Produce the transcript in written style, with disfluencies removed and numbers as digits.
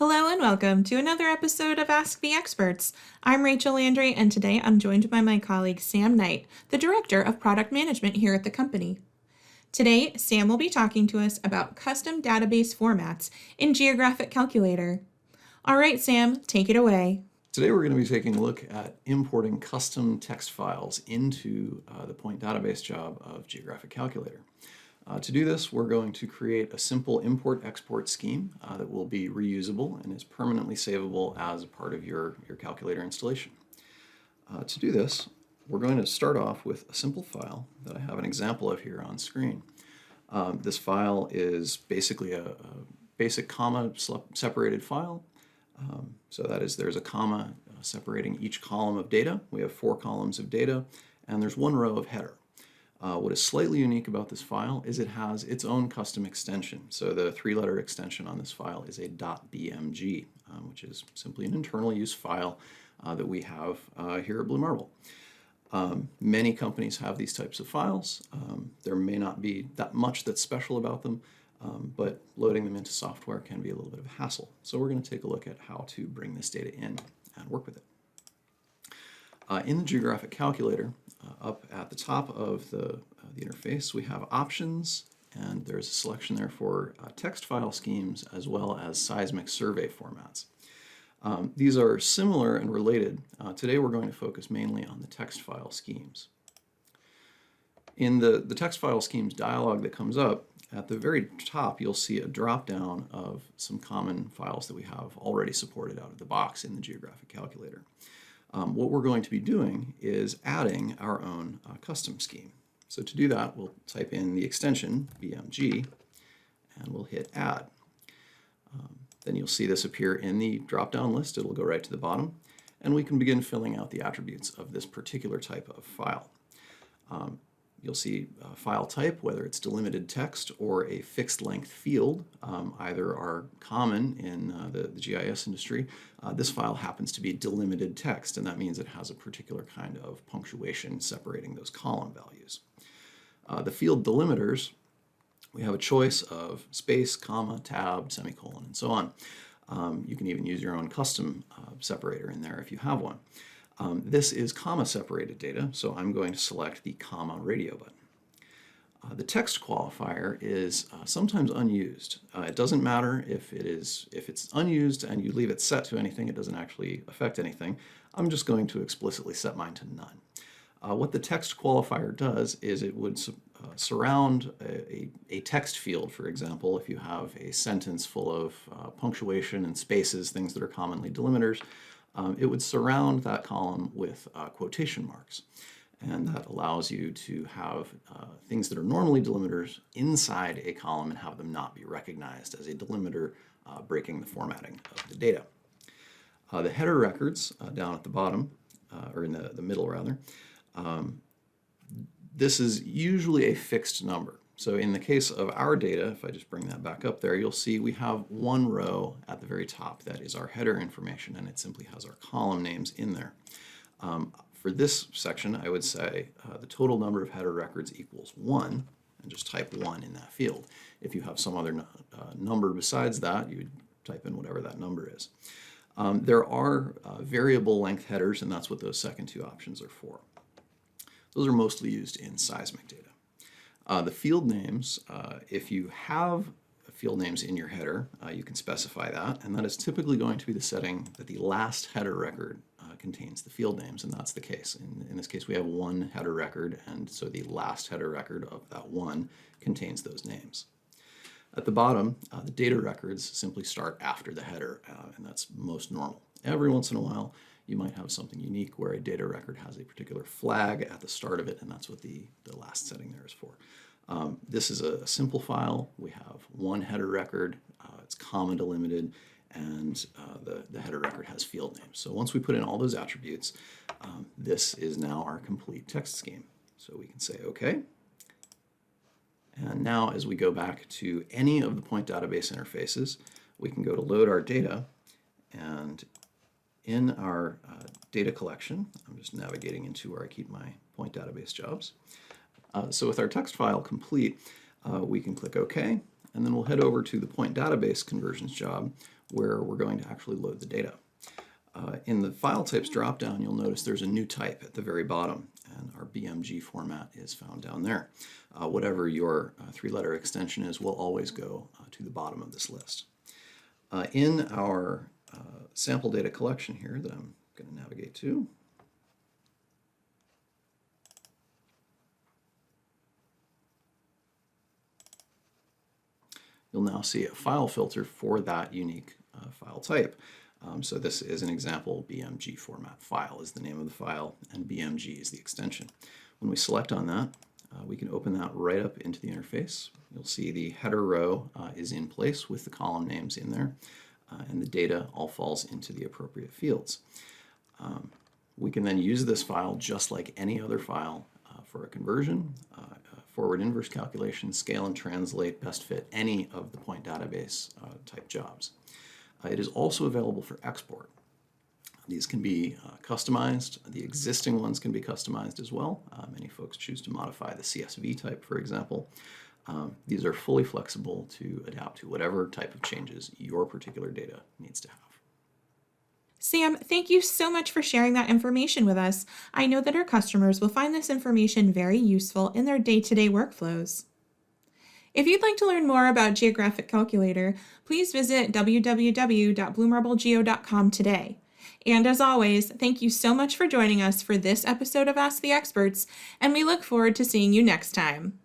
Hello and welcome to another episode of Ask the Experts. I'm Rachel Landry, and today I'm joined by my colleague Sam Knight, the Director of Product Management here at the company. Today, Sam will be talking to us about custom database formats in Geographic Calculator. All right, Sam, take it away. Today we're going to be taking a look at importing custom text files into the point database job of Geographic Calculator. To do this, we're going to create a simple import-export scheme that will be reusable and is permanently savable as a part of your calculator installation. To do this, we're going to start off with a simple file that I have an example of here on screen. This file is basically a basic comma-separated file. So that is, there's a comma separating each column of data. We have 4 columns of data, and there's 1 row of header. What is slightly unique about this file is it has its own custom extension. So the 3-letter extension on this file is a .bmg, which is simply an internal use file that we have here at Blue Marble. Many companies have these types of files. There may not be that much that's special about them, but loading them into software can be a little bit of a hassle. So we're going to take a look at how to bring this data in and work with it. In the Geographic Calculator, up at the top of the interface, we have options, and there's a selection there for text file schemes as well as seismic survey formats. These are similar and related. Today we're going to focus mainly on the text file schemes. In the text file schemes dialog that comes up, at the very top you'll see a drop-down of some common files that we have already supported out of the box in the Geographic Calculator. What we're going to be doing is adding our own custom scheme. So to do that, we'll type in the extension bmg and we'll hit add. Then you'll see this appear in the drop-down list. It'll go right to the bottom, and we can begin filling out the attributes of this particular type of file. You'll see file type, whether it's delimited text or a fixed length field. Either are common in the GIS industry. This file happens to be delimited text, and that means it has a particular kind of punctuation separating those column values. The field delimiters, we have a choice of space, comma, tab, semicolon, and so on. You can even use your own custom separator in there if you have one. This is comma-separated data, so I'm going to select the comma radio button. The text qualifier is sometimes unused. It doesn't matter if it's unused and you leave it set to anything, it doesn't actually affect anything. I'm just going to explicitly set mine to none. What the text qualifier does is it would surround a text field, for example, if you have a sentence full of punctuation and spaces, things that are commonly delimiters. It would surround that column with quotation marks, and that allows you to have things that are normally delimiters inside a column and have them not be recognized as a delimiter, breaking the formatting of the data. The header records down at the bottom, or in the middle rather, this is usually a fixed number. So in the case of our data, if I just bring that back up there, you'll see we have 1 row at the very top that is our header information, and it simply has our column names in there. For this section, I would say the total number of header records equals 1, and just type 1 in that field. If you have some other number besides that, you would type in whatever that number is. There are variable length headers, and that's what those second 2 options are for. Those are mostly used in seismic data. The field names, if you have field names in your header, you can specify that, and that is typically going to be the setting that the last header record contains the field names, and that's the case. In this case, we have 1 header record, and so the last header record of that 1 contains those names. At the bottom, the data records simply start after the header, and that's most normal. Every once in a while, you might have something unique where a data record has a particular flag at the start of it, and that's what the last setting there is for. This is a simple file. We have 1 header record, it's comma delimited, and the header record has field names. So once we put in all those attributes, this is now our complete text scheme. So we can say OK. And now as we go back to any of the point database interfaces, we can go to load our data, and in our data collection, I'm just navigating into where I keep my point database jobs. So with our text file complete, we can click OK, and then we'll head over to the point database conversions job, where we're going to actually load the data. In the file types dropdown, you'll notice there's a new type at the very bottom, and our BMG format is found down there. Whatever your three-letter extension is will always go to the bottom of this list. In our sample data collection here that I'm going to navigate to, you'll now see a file filter for that unique file type. So this is an example BMG format file is the name of the file, and BMG is the extension. When we select on that, we can open that right up into the interface. You'll see the header row is in place with the column names in there, and the data all falls into the appropriate fields. We can then use this file just like any other file for a conversion, forward inverse calculation, scale and translate, best fit, any of the point database type jobs. It is also available for export. These can be customized. The existing ones can be customized as well. Many folks choose to modify the CSV type, for example. These are fully flexible to adapt to whatever type of changes your particular data needs to have. Sam, thank you so much for sharing that information with us. I know that our customers will find this information very useful in their day-to-day workflows. If you'd like to learn more about Geographic Calculator, please visit www.bluemarblegeo.com today. And as always, thank you so much for joining us for this episode of Ask the Experts, and we look forward to seeing you next time.